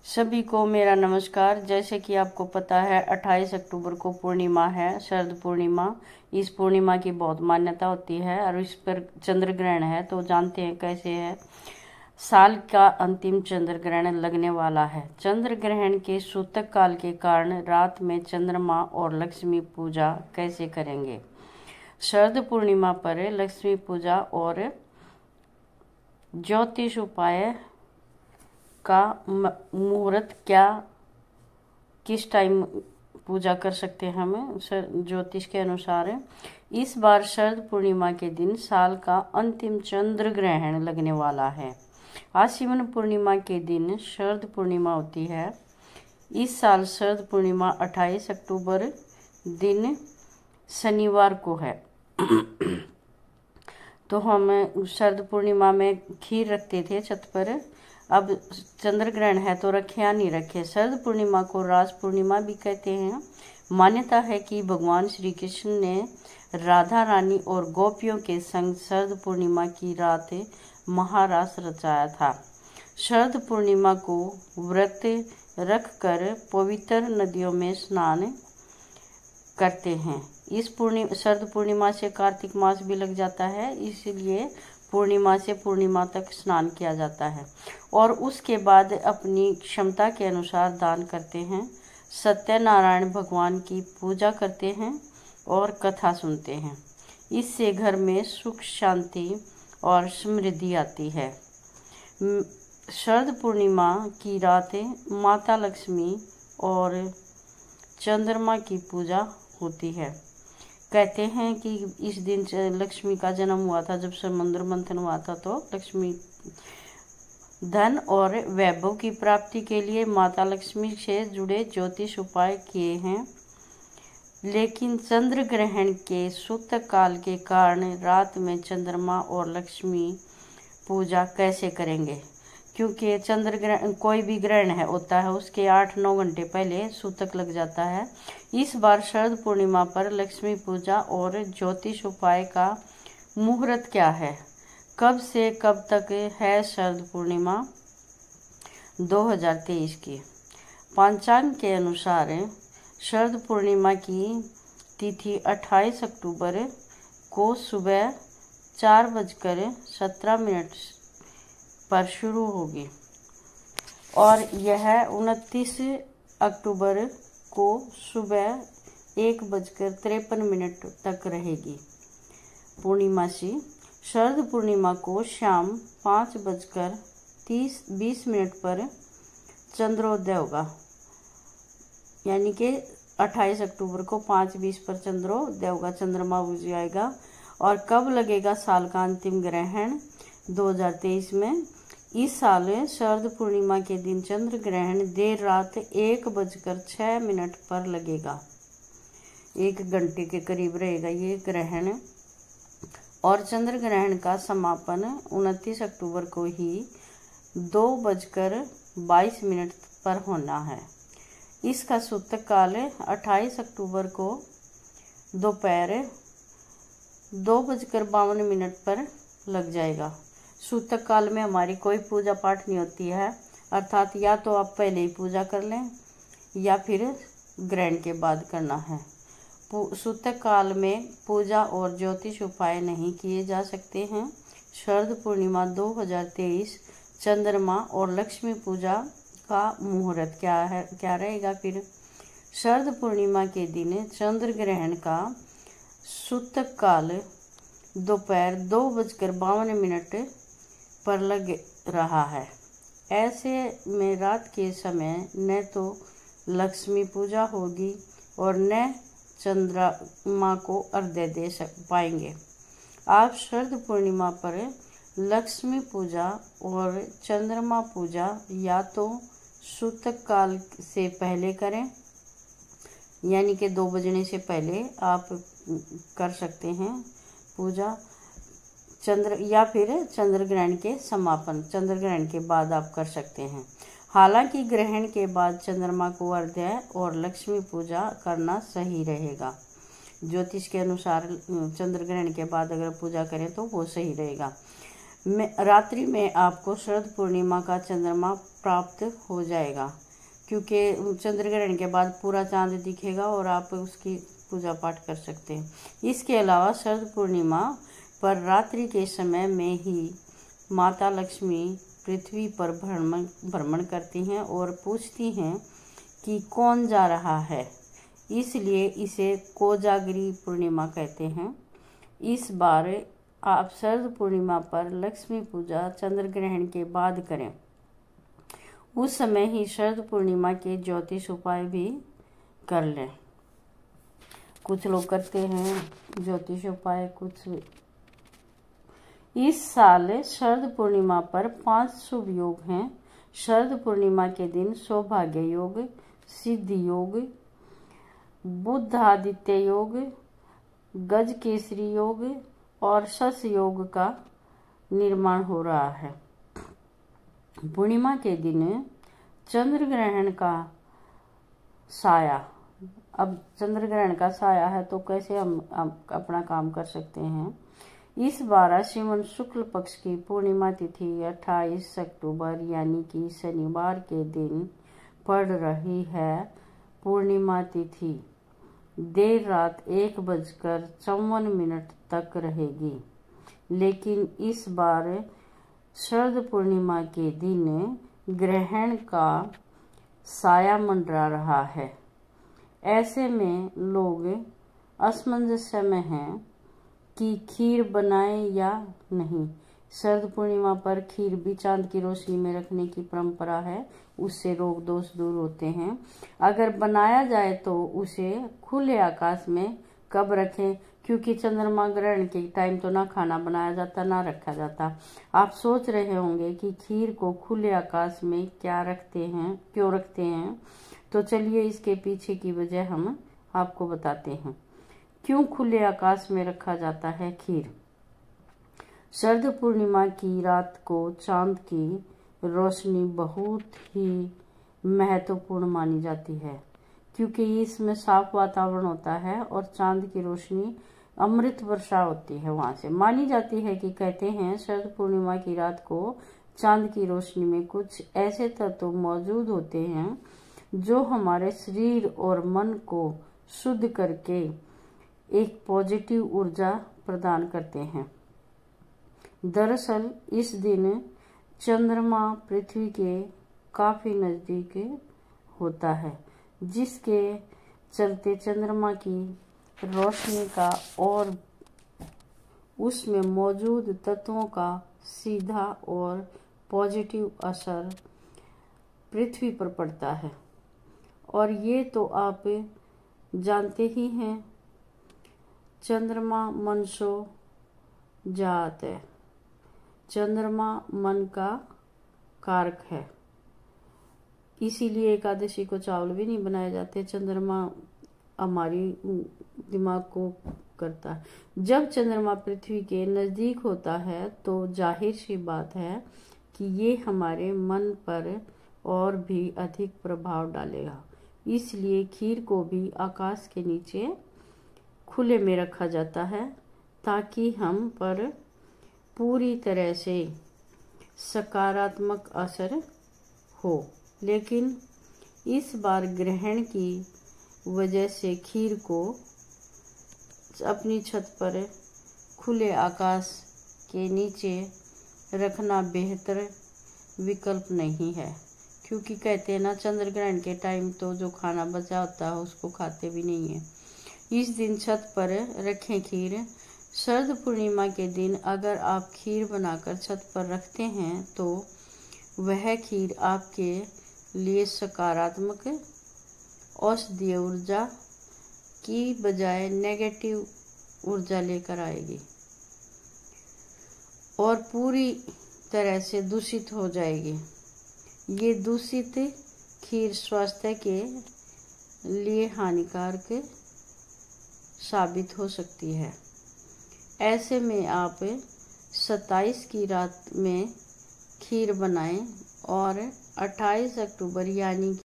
सभी को मेरा नमस्कार। जैसे कि आपको पता है 28 अक्टूबर को पूर्णिमा है, शरद पूर्णिमा। इस पूर्णिमा की बहुत मान्यता होती है और इस पर चंद्र ग्रहण है। तो जानते हैं कैसे है। साल का अंतिम चंद्र ग्रहण लगने वाला है। चंद्र ग्रहण के सूतक काल के कारण रात में चंद्रमा और लक्ष्मी पूजा कैसे करेंगे। शरद पूर्णिमा पर लक्ष्मी पूजा और ज्योतिष उपाय का मुहूर्त क्या, किस टाइम पूजा कर सकते हैं हम ज्योतिष के अनुसार। इस बार शरद पूर्णिमा के दिन साल का अंतिम चंद्र ग्रहण लगने वाला है। आश्विन पूर्णिमा के दिन शरद पूर्णिमा होती है। इस साल शरद पूर्णिमा 28 अक्टूबर दिन शनिवार को है। तो हम शरद पूर्णिमा में खीर रखते थे छत पर। अब चंद्र ग्रहण है तो रखे या नहीं रखे। शरद पूर्णिमा को रास पूर्णिमा भी कहते हैं। मान्यता है कि भगवान श्री कृष्ण ने राधा रानी और गोपियों के संग शरद पूर्णिमा की रात महारास रचाया था। शरद पूर्णिमा को व्रत रखकर पवित्र नदियों में स्नान करते हैं। इस शरद पूर्णिमा से कार्तिक मास भी लग जाता है, इसलिए पूर्णिमा से पूर्णिमा तक स्नान किया जाता है और उसके बाद अपनी क्षमता के अनुसार दान करते हैं। सत्यनारायण भगवान की पूजा करते हैं और कथा सुनते हैं। इससे घर में सुख शांति और समृद्धि आती है। शरद पूर्णिमा की रात माता लक्ष्मी और चंद्रमा की पूजा होती है। कहते हैं कि इस दिन लक्ष्मी का जन्म हुआ था। जब समुद्र मंथन हुआ था तो लक्ष्मी धन और वैभव की प्राप्ति के लिए माता लक्ष्मी से जुड़े ज्योतिष उपाय किए हैं। लेकिन चंद्र ग्रहण के सूतक काल के कारण रात में चंद्रमा और लक्ष्मी पूजा कैसे करेंगे, क्योंकि चंद्र ग्रहण कोई भी ग्रहण है होता है उसके 8-9 घंटे पहले सूतक लग जाता है। इस बार शरद पूर्णिमा पर लक्ष्मी पूजा और ज्योतिष उपाय का मुहूर्त क्या है, कब से कब तक है शरद पूर्णिमा 2023 की। पंचांग के अनुसार शरद पूर्णिमा की तिथि 28 अक्टूबर को सुबह 4:17 पर शुरू होगी और यह 29 अक्टूबर को सुबह 1:53 तक रहेगी। पूर्णिमासी शरद पूर्णिमा को शाम 5:20 पर चंद्रोदय होगा, यानी कि 28 अक्टूबर को 5:20 पर चंद्रोदय होगा, चंद्रमा बुझ जाएगा। और कब लगेगा साल का अंतिम ग्रहण 2023 में। इस साल शरद पूर्णिमा के दिन चंद्र ग्रहण देर रात 1:06 पर लगेगा। 1 घंटे के करीब रहेगा ये ग्रहण और चंद्र ग्रहण का समापन 29 अक्टूबर को ही 2:22 पर होना है। इसका सूतक काल 28 अक्टूबर को दोपहर 2:52 पर लग जाएगा। सूतक काल में हमारी कोई पूजा पाठ नहीं होती है, अर्थात या तो आप पहले ही पूजा कर लें या फिर ग्रहण के बाद करना है। सूतक काल में पूजा और ज्योतिष उपाय नहीं किए जा सकते हैं। शरद पूर्णिमा 2023 चंद्रमा और लक्ष्मी पूजा का मुहूर्त क्या रहेगा फिर। शरद पूर्णिमा के दिन चंद्र ग्रहण का सूतक काल दोपहर 2:52 पर लग रहा है। ऐसे में रात के समय न तो लक्ष्मी पूजा होगी और न चंद्रमा को अर्घ्य दे पाएंगे। आप शरद पूर्णिमा पर लक्ष्मी पूजा और चंद्रमा पूजा या तो सूतक काल से पहले करें, यानी कि 2 बजने से पहले आप कर सकते हैं पूजा या फिर चंद्र ग्रहण के समापन, चंद्र ग्रहण के बाद आप कर सकते हैं। हालांकि ग्रहण के बाद चंद्रमा को अर्घ्य और लक्ष्मी पूजा करना सही रहेगा। ज्योतिष के अनुसार चंद्र ग्रहण के बाद अगर पूजा करें तो वो सही रहेगा। रात्रि में आपको शरद पूर्णिमा का चंद्रमा प्राप्त हो जाएगा, क्योंकि चंद्र ग्रहण के बाद पूरा चांद दिखेगा और आप उसकी पूजा पाठ कर सकते हैं। इसके अलावा शरद पूर्णिमा पर रात्रि के समय में ही माता लक्ष्मी पृथ्वी पर भ्रमण करती हैं और पूछती हैं कि कौन जा रहा है, इसलिए इसे कोजागरी पूर्णिमा कहते हैं। इस बार आप शरद पूर्णिमा पर लक्ष्मी पूजा चंद्र ग्रहण के बाद करें। उस समय ही शरद पूर्णिमा के ज्योतिष उपाय भी कर लें। कुछ लोग करते हैं ज्योतिष उपाय, कुछ। इस साल शरद पूर्णिमा पर 5 शुभ योग हैं। शरद पूर्णिमा के दिन सौभाग्य योग, सिद्धि योग, बुध आदित्य योग, गज केसरी योग और शश योग का निर्माण हो रहा है। पूर्णिमा के दिन चंद्र ग्रहण का साया, अब चंद्र ग्रहण का साया है तो कैसे हम अपना काम कर सकते हैं। इस बार श्रीमन शुक्ल पक्ष की पूर्णिमा तिथि 28 अक्टूबर यानी कि शनिवार के दिन पड़ रही है। पूर्णिमा तिथि देर रात 1:54 तक रहेगी, लेकिन इस बार शरद पूर्णिमा के दिन ग्रहण का साया मंडरा रहा है। ऐसे में लोग असमंजस में हैं कि खीर बनाएं या नहीं। शरद पूर्णिमा पर खीर भी चांद की रोशनी में रखने की परंपरा है, उससे रोग दोष दूर होते हैं। अगर बनाया जाए तो उसे खुले आकाश में कब रखें, क्योंकि चंद्रमा ग्रहण के टाइम तो ना खाना बनाया जाता ना रखा जाता। आप सोच रहे होंगे कि खीर को खुले आकाश में क्यों रखते हैं, तो चलिए इसके पीछे की वजह हम आपको बताते हैं। क्यों खुले आकाश में रखा जाता है खीर। शरद पूर्णिमा की रात को चांद की रोशनी बहुत ही महत्वपूर्ण मानी जाती है, क्योंकि इसमें साफ वातावरण होता है और चांद की रोशनी अमृत वर्षा होती है। वहां से मानी जाती है कि कहते हैं शरद पूर्णिमा की रात को चांद की रोशनी में कुछ ऐसे तत्व मौजूद होते हैं जो हमारे शरीर और मन को शुद्ध करके एक पॉजिटिव ऊर्जा प्रदान करते हैं। दरअसल इस दिन चंद्रमा पृथ्वी के काफी नजदीक होता है, जिसके चलते चंद्रमा की रोशनी का और उसमें मौजूद तत्वों का सीधा और पॉजिटिव असर पृथ्वी पर पड़ता है। और ये तो आप जानते ही हैं, चंद्रमा मनसो जात है, चंद्रमा मन का कारक है। इसीलिए एकादशी को चावल भी नहीं बनाए जाते, चंद्रमा हमारी दिमाग को करता है। जब चंद्रमा पृथ्वी के नजदीक होता है तो जाहिर सी बात है कि ये हमारे मन पर और भी अधिक प्रभाव डालेगा। इसलिए खीर को भी आकाश के नीचे खुले में रखा जाता है, ताकि हम पर पूरी तरह से सकारात्मक असर हो। लेकिन इस बार ग्रहण की वजह से खीर को अपनी छत पर खुले आकाश के नीचे रखना बेहतर विकल्प नहीं है, क्योंकि कहते हैं ना चंद्र ग्रहण के टाइम तो जो खाना बचा होता है उसको खाते भी नहीं है। इस दिन छत पर रखें खीर। शरद पूर्णिमा के दिन अगर आप खीर बनाकर छत पर रखते हैं तो वह खीर आपके लिए सकारात्मक औषधीय ऊर्जा की बजाय नेगेटिव ऊर्जा लेकर आएगी और पूरी तरह से दूषित हो जाएगी। ये दूषित खीर स्वास्थ्य के लिए हानिकारक साबित हो सकती है। ऐसे में आप 27 की रात में खीर बनाएं और 28 अक्टूबर यानी